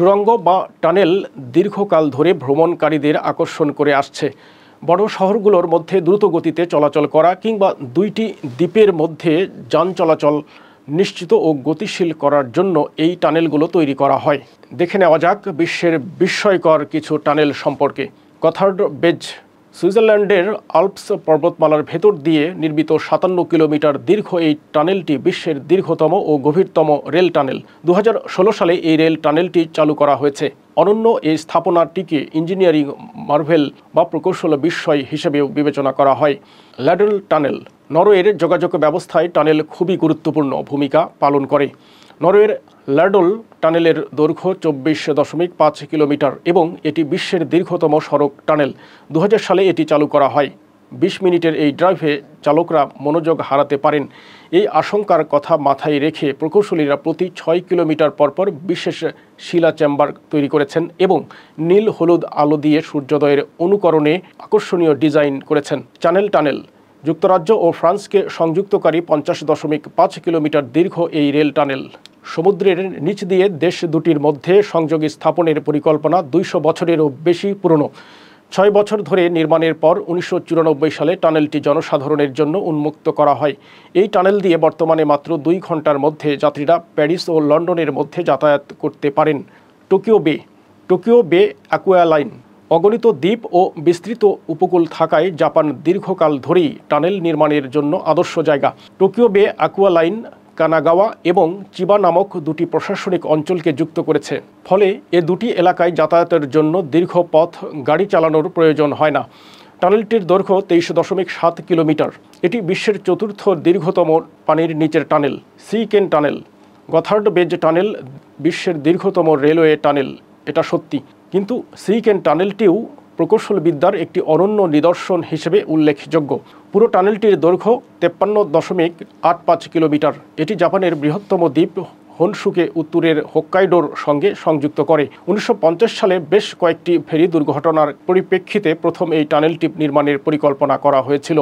সুড়ঙ্গ বা টানেল দীর্ঘকাল ধরে ভ্রমণকারীদের আকর্ষণ করে আসছে। বড় শহরগুলোর মধ্যে দ্রুত গতিতে চলাচল করা কিংবা দুইটি দ্বীপের মধ্যে যান চলাচল নিশ্চিত ও গতিশীল করার জন্য এই টানেলগুলো তৈরি করা হয়। দেখে নেওয়া যাক বিশ্বের বিস্ময়কর কিছু টানেল সম্পর্কে। গথার্ড বেজ সুইজারল্যান্ডের আল্পস পর্বতমালার ভেতর দিয়ে নির্মিত ৫৭ কিলোমিটার দীর্ঘ এই টানেলটি বিশ্বের দীর্ঘতম ও গভীরতম রেল টানেল। ২০১৬ সালে এই রেল টানেলটি চালু করা হয়েছে। অনন্য এই স্থাপনাটিকে ইঞ্জিনিয়ারিং মার্ভেল বা প্রকৌশল বিস্ময় হিসেবেও বিবেচনা করা হয়। ল্যাডল টানেল নরওয়ের যোগাযোগ ব্যবস্থায় টানেল খুবই গুরুত্বপূর্ণ ভূমিকা পালন করে। নরওয়ের ল্যাডল টানেলের দৈর্ঘ্য ২৪.৫ কিলোমিটার এবং এটি বিশ্বের দীর্ঘতম সড়ক টানেল। ২০০০ সালে এটি চালু করা হয়। ২০ মিনিটের এই ড্রাইভে চালকরা মনোযোগ হারাতে পারেন। এই আশঙ্কার কথা মাথায় রেখে প্রকৌশলীরা প্রতি ৬ কিলোমিটার পরপর বিশেষ শিলা চেম্বার তৈরি করেছেন এবং নীল হলুদ আলো দিয়ে সূর্যোদয়ের অনুকরণে আকর্ষণীয় ডিজাইন করেছেন। চ্যানেল টানেল যুক্তরাজ্য ও ফ্রান্সকে সংযুক্তকারী ৫০.৫ কিলোমিটার দীর্ঘ এই রেল টানেল সমুদ্রের নিচ দিয়ে দেশ দুটির মধ্যে সংযোগ স্থাপনের পরিকল্পনা ২০০ বছরেরও বেশি পুরনো। ৬ বছর ধরে নির্মাণের পর ১৯৯৪ সালে টানেলটি জনসাধারণের জন্য উন্মুক্ত করা হয়। এই টানেল দিয়ে বর্তমানে মাত্র ২ ঘন্টার মধ্যে যাত্রীরা প্যারিস ও লন্ডনের মধ্যে যাতায়াত করতে পারেন। টোকিও বে অ্যাকুয়া লাইন অগণিত দ্বীপ ও বিস্তৃত উপকূল থাকায় জাপান দীর্ঘকাল ধরেই টানেল নির্মাণের জন্য আদর্শ জায়গা। টোকিও বে অ্যাকুয়া লাইন কানাগাওয়া এবং চিবা নামক দুটি প্রশাসনিক অঞ্চলকে যুক্ত করেছে। ফলে এ দুটি এলাকায় যাতায়াতের জন্য দীর্ঘ পথ গাড়ি চালানোর প্রয়োজন হয় না। টানেলটির দৈর্ঘ্য ২৩.৭ কিলোমিটার। এটি বিশ্বের চতুর্থ দীর্ঘতম পানির নিচের টানেল। সি কেন টানেল গথার্ড বেজ টানেল বিশ্বের দীর্ঘতম রেলওয়ে টানেল, এটা সত্যি, কিন্তু সি কেন টানেলটিও প্রকৌশলবিদ্যার একটি অনন্য নিদর্শন হিসেবে উল্লেখযোগ্য। পুরো টানেলটির দৈর্ঘ্য ৫৩.৮৫ কিলোমিটার। এটি জাপানের বৃহত্তম দ্বীপ হনশুকে উত্তরের হোক্কাইডোর সঙ্গে সংযুক্ত করে। ১৯৫০ সালে বেশ কয়েকটি ফেরি দুর্ঘটনার পরিপ্রেক্ষিতে প্রথম এই টানেলটি নির্মাণের পরিকল্পনা করা হয়েছিল।